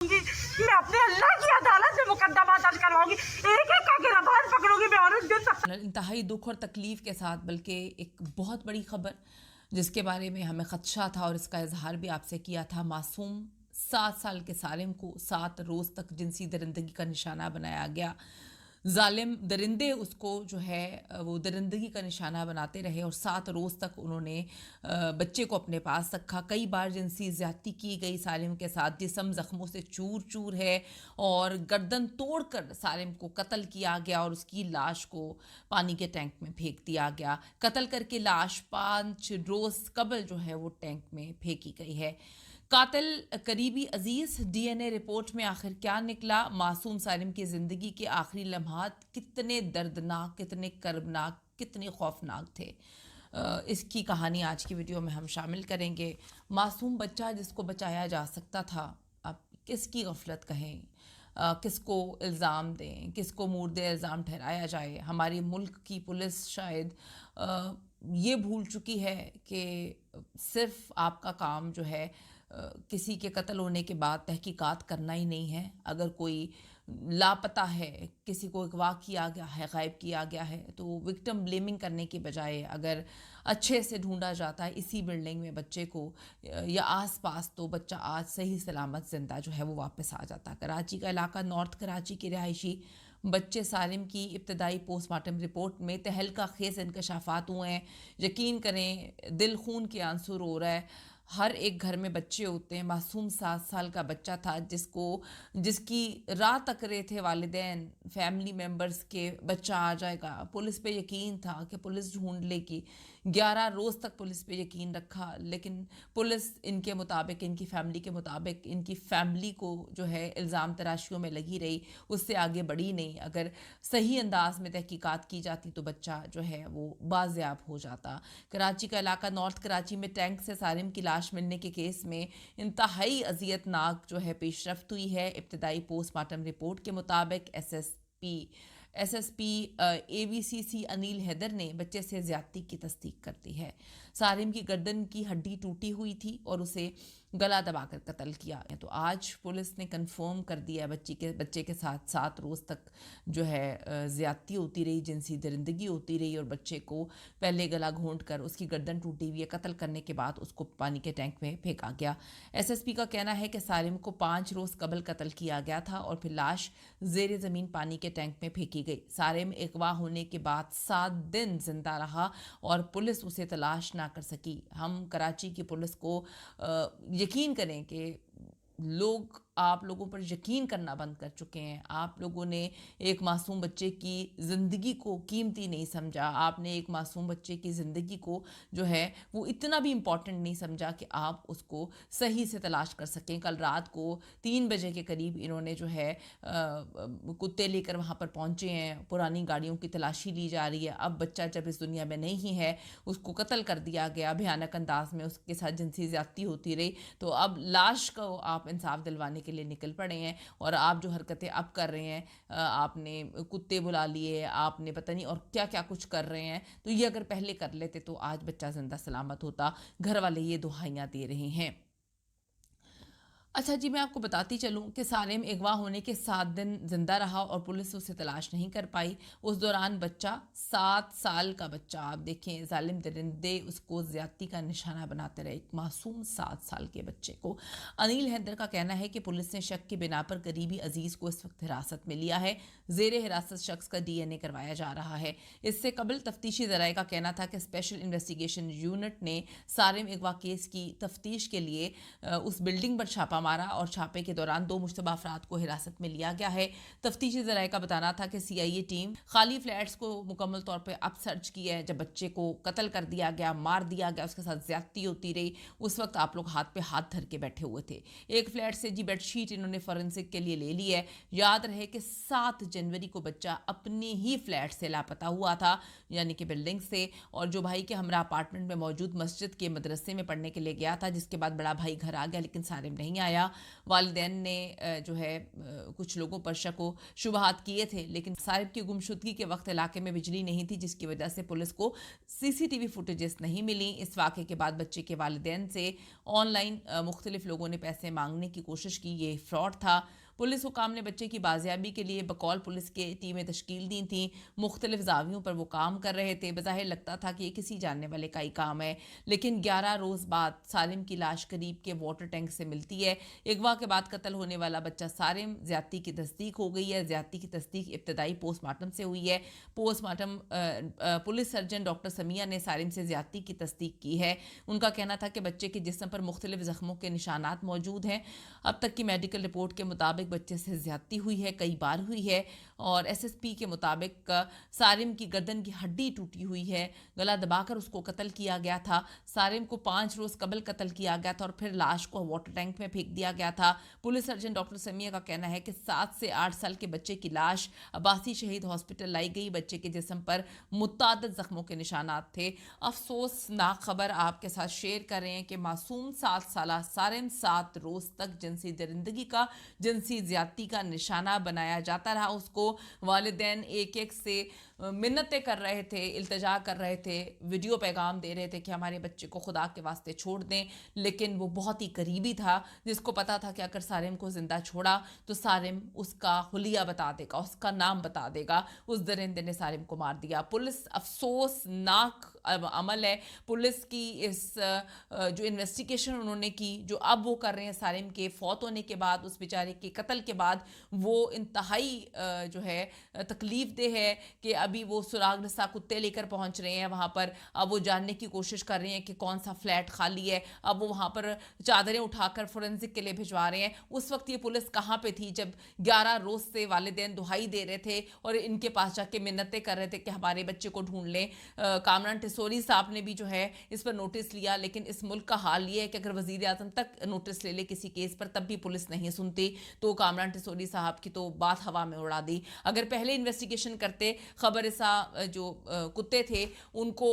मैं अपने अल्लाह की अदालत में मुकदमा दर्ज करवाऊंगी, एक एक का गिरफ्तार पकड़ूंगी मैं और दिन तक। इंतहाई दुख और तकलीफ के साथ, बल्कि एक बहुत बड़ी खबर जिसके बारे में हमें खदशा था और इसका इजहार भी आपसे किया था। मासूम 7 साल के सालिम को 7 रोज़ तक जिनसी दरिंदगी का निशाना बनाया गया। जालिम दरिंदे उसको जो है वो दरिंदगी का निशाना बनाते रहे और 7 रोज़ तक उन्होंने बच्चे को अपने पास रखा। कई बार जिनसी ज़्यादती की गई सालिम के साथ, जिस्म ज़ख्मों से चूर चूर है और गर्दन तोड़कर सालिम को कत्ल किया गया और उसकी लाश को पानी के टैंक में फेंक दिया गया। कत्ल करके लाश 5 रोज़ कबल जो है वो टैंक में फेंकी गई है। कातिल करीबी अजीज़, डीएनए रिपोर्ट में आखिर क्या निकला? मासूम सालिम की ज़िंदगी के आखिरी लम्हात कितने दर्दनाक, कितने कर्बनाक, कितने खौफनाक थे? इसकी कहानी आज की वीडियो में हम शामिल करेंगे। मासूम बच्चा जिसको बचाया जा सकता था, अब किसकी गफलत कहें, किसको इल्ज़ाम दें, किसको मुर्दे इल्ज़ाम ठहराया जाए। हमारी मुल्क की पुलिस शायद ये भूल चुकी है कि सिर्फ आपका काम जो है किसी के कत्ल होने के बाद तहकीकात करना ही नहीं है। अगर कोई लापता है, किसी को अगवा किया गया है, गायब किया गया है, तो विक्टिम ब्लेमिंग करने की बजाय अगर अच्छे से ढूंढा जाता है इसी बिल्डिंग में बच्चे को या आसपास, तो बच्चा आज सही सलामत ज़िंदा जो है वो वापस आ जाता। कराची का इलाका नॉर्थ कराची के रिहायशी बच्चे सालिम की इब्तदाई पोस्टमार्टम रिपोर्ट में तहलका खेज इंकशाफात हुए हैं। यकीन करें, दिल खून के आंसू रो रहा है। हर एक घर में बच्चे होते हैं। मासूम 7 साल का बच्चा था जिसकी राह तक रहे थे वालिदैन, फैमिली मेम्बर्स के बच्चा आ जाएगा। पुलिस पे यकीन था कि पुलिस ढूंढ लेगी। 11 रोज़ तक पुलिस पे यकीन रखा, लेकिन पुलिस इनके मुताबिक, इनकी फैमिली के मुताबिक, इनकी फैमिली को जो है इल्ज़ाम तराशियों में लगी रही, उससे आगे बढ़ी नहीं। अगर सही अंदाज में तहकीकात की जाती तो बच्चा जो है वो बाज़याब हो जाता। कराची का इलाका नॉर्थ कराची में टैंक से सालिम की लाश मिलने के केस में इंतहाई अजियतनाक जो है पेशरफ्त हुई है। इब्तदाई पोस्टमार्टम रिपोर्ट के मुताबिक एसएसपी एवीसीसी अनिल हैदर ने बच्चे से ज्यादती की तस्दीक कर दी है। सालिम की गर्दन की हड्डी टूटी हुई थी और उसे गला दबाकर कत्ल किया। तो आज पुलिस ने कंफर्म कर दिया बच्चे के साथ 7 रोज़ तक जो है ज़्यादती होती रही, जिनसी दरिंदगी होती रही और बच्चे को पहले गला घोंट कर उसकी गर्दन टूटी हुई है, कत्ल करने के बाद उसको पानी के टैंक में फेंका गया। एसएसपी का कहना है कि सालिम को 5 रोज़ कबल कत्ल किया गया था और फिर लाश ज़ेर ज़मीन पानी के टैंक में फेंकी गई। सालिम अगवा होने के बाद 7 दिन जिंदा रहा और पुलिस उसे तलाश ना कर सकी। हम कराची की पुलिस को यकीन करें कि लोग आप लोगों पर यकीन करना बंद कर चुके हैं। आप लोगों ने एक मासूम बच्चे की ज़िंदगी को कीमती नहीं समझा। आपने एक मासूम बच्चे की ज़िंदगी को जो है वो इतना भी इम्पॉर्टेंट नहीं समझा कि आप उसको सही से तलाश कर सकें। कल रात को 3 बजे के करीब इन्होंने जो है कुत्ते लेकर वहाँ पर पहुँचे हैं। पुरानी गाड़ियों की तलाशी ली जा रही है। अब बच्चा जब इस दुनिया में नहीं है, उसको कत्ल कर दिया गया, भयानक अंदाज में उसके साथ जिनसी ज़्यादती होती रही, तो अब लाश को आप इंसाफ दिलवाने के लिए निकल पड़े हैं। और आप जो हरकतें अब कर रहे हैं, आपने कुत्ते बुला लिए, आपने पता नहीं और क्या क्या कुछ कर रहे हैं, तो ये अगर पहले कर लेते तो आज बच्चा जिंदा सलामत होता। घर वाले ये दुहाइयां दे रहे हैं। अच्छा जी, मैं आपको बताती चलूं कि सालिम अगवा होने के 7 दिन जिंदा रहा और पुलिस उसे तलाश नहीं कर पाई। उस दौरान बच्चा 7 साल का बच्चा, आप देखें, जालिम दरिंदे उसको ज्यादती का निशाना बनाते रहे, एक मासूम 7 साल के बच्चे को। अनिल हैदर का कहना है कि पुलिस ने शक की बिना पर करीबी अजीज को इस वक्त हिरासत में लिया है। जेर हिरासत शख्स का डीएनए करवाया जा रहा है। इससे कबल तफ्तीशी ज़राए का कहना था कि स्पेशल इन्वेस्टिगेशन यूनिट ने सालिम अगवा केस की तफ्तीश के लिए उस बिल्डिंग पर छापा मारा और छापे के दौरान 2 मुश्तबा अफराद को हिरासत में लिया गया है। तफ्तीशी ज़राए का बताना था कि सीआईए टीम खाली फ्लैट्स को मुकम्मल तौर पर अब सर्च की है। जब बच्चे को कत्ल कर दिया गया, मार दिया गया, उसके साथ ज्यादती होती रही, उस वक्त आप लोग हाथ पे हाथ धर के बैठे हुए थे। एक फ्लैट से जी बेडशीट इन्होंने फॉरेंसिक के लिए ले ली है। याद रहे कि 7 जनवरी को बच्चा अपने ही फ्लैट से लापता हुआ था, यानी कि बिल्डिंग से, और जो भाई के हमरा अपार्टमेंट में मौजूद मस्जिद के मदरसे में पढ़ने के लिए गया था, जिसके बाद बड़ा भाई घर आ गया लेकिन सालिम नहीं आया। آیا. والدین نے جو ہے کچھ لوگوں پر شک و شبہات کیے تھے، لیکن سارم کی گمشدگی کے وقت علاقے میں بجلی نہیں تھی، جس کی وجہ سے پولیس کو CCTV فوٹیجز نہیں ملی. اس واقعے کے بعد بچے کے والدین سے آن لائن مختلف لوگوں نے پیسے مانگنے کی کوشش کی. یہ فراڈ تھا. پولیس حکام نے بچے کی بازیابی کے لیے بقول پولیس کے ٹیمیں تشکیل دی تھیں. مختلف زاویوں پر وہ کام کر رہے تھے. بظاہر لگتا تھا کہ یہ کسی جاننے والے کا ہی کام ہے، لیکن 11 روز بعد سالم کی لاش قریب کے واٹر ٹینک سے ملتی ہے. اغوا کے بعد قتل ہونے والا بچہ سالم، زیادتی کی تصدیق ہو گئی ہے. زیادتی کی تصدیق ابتدائی پوسٹ مارٹم سے ہوئی ہے. Post mortem police surgeon doctor Sumaiya نے سالم سے زیادتی کی تصدیق کی ہے. ان کا کہنا تھا کہ بچے کے جسم پر مختلف زخموں کے نشانات موجود ہیں. اب تک کی میڈیکل رپورٹ کے مطابق بچے سے زیادتی ہوئی ہے، کئی بار ہوئی ہے، اور SSP کے مطابق سالم کی گردن کی ہڈی ٹوٹی ہوئی ہے. گلا دبا کر اس کو قتل کیا گیا تھا. سالم کو 5 روز قبل قتل کیا گیا تھا اور پھر لاش کو واٹر ٹینک میں پھینک دیا گیا تھا. پولیس سرجن ڈاکٹر سمیہ کا کہنا ہے کہ 7 سے 8 سال کے بچے کی لاش عباسی شہید ہاسپٹل لائی گئی. بچے کے جسم پر متعدد زخموں کے نشانات تھے. افسوسناک خبر آپ کے ساتھ شیئر کر رہے ہیں کہ معصوم 7 سالہ سالم 7 روز تک جنسی درندگی کا، جنسی زیادتی کا نشانہ بنایا جاتا رہا. اس کو والدین ایک ایک سے منتیں کر رہے تھے، التجا کر رہے تھے، ویڈیو پیغام دے رہے تھے کہ ہمارے بچے کو خدا کے واسطے چھوڑ دیں. لیکن وہ بہت ہی قریبی تھا، جس کو پتا تھا کہ اگر سالم کو زندہ چھوڑا تو سالم اس کا حلیہ بتا دے گا، اس کا نام بتا دے گا. اس درندے نے سالم کو مار دیا. پولیس افسوسناک عمل ہے. پولیس کی اس جو انویسٹیگیشن انہوں نے کی، جو اب وہ کر رہے ہیں سالم کے فوت ہونے کے بعد، اس بیچارے کے قتل کے بعد، وہ انتہائی جو ہے تکلیف دہ ہے کہ ابھی وہ سراغ رسا کتے لے کر پہنچ رہے ہیں وہاں پر. اب وہ جاننے کی کوشش کر رہے ہیں کہ کون سا فلیٹ خالی ہے. اب وہ وہاں پر چادریں اٹھا کر فورنزک کے لیے بھجوا رہے ہیں. اس وقت یہ پولیس کہاں پہ تھی جب 11 روز سے والدین دہائی دے رہے تھے اور ان کے پاس جا کے منتیں کر رہے تھے کہ ہمارے بچے کو ڈھونڈ لیں. کامران ٹیسوری صاحب نے بھی جو ہے اس پر نوٹس لیا، لیکن اس ملک کا حال یہ ہے کہ اگر وزیر اعظم تک نوٹس لے لے کسی کیس پر تب بھی پولیس نہیں سنتی. تو کامران ٹیسوری صاحب کی تو بات ہوا میں اڑا دی. اگر پہلے انویسٹیگیشن کرتے، خبر رسا جو کتے تھے ان کو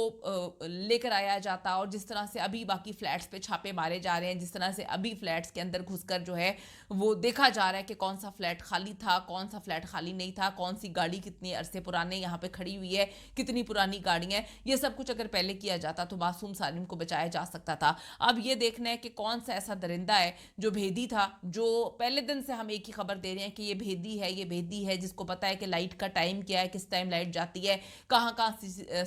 لے کر آیا جاتا، اور جس طرح سے ابھی باقی فلیٹس پہ چھاپے مارے جا رہے ہیں، جس طرح سے ابھی فلیٹس کے اندر گھس کر جو ہے وہ دیکھا جا رہا ہے کہ کون سا فلیٹ خالی تھا، کون سا فلیٹ خالی نہیں تھا، کون سی گاڑی کتنے عرصے پرانے یہاں پہ کھڑی ہوئی ہے، کتنی پرانی گاڑیاں ہیں، یہ سب کچھ اگر پہلے کیا جاتا تو معصوم سالم کو بچایا جا سکتا تھا. اب یہ دیکھنا ہے کہ کون سا ایسا درندہ ہے جو بھیدی تھا، جو پہلے دن سے ہم ایک ہی خبر دے رہے ہیں کہ یہ بھیدی ہے، یہ بھیدی ہے، جس کو پتا ہے کہ لائٹ کا ٹائم کیا ہے، کس ٹائم لائٹ جاتی ہے، کہاں کہاں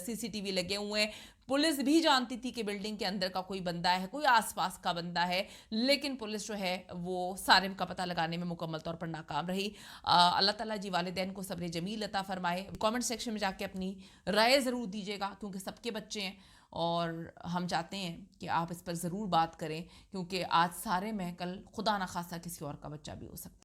CCTV لگے ہوئے ہیں. پولیس بھی جانتی تھی کہ بلڈنگ کے اندر کا کوئی بندہ ہے، کوئی آس پاس کا بندہ ہے، لیکن پولیس جو ہے وہ سالم کا پتہ لگانے میں مکمل طور پر ناکام رہی. اللہ تعالیٰ جی والدین کو صبر جمیل عطا فرمائے. کامنٹ سیکشن میں جا کے اپنی رائے ضرور دیجیے گا، کیونکہ سب کے بچے ہیں اور ہم چاہتے ہیں کہ آپ اس پر ضرور بات کریں، کیونکہ آج سارے میں کل خدا نخواستہ کسی اور کا بچہ بھی ہو سکتا ہے.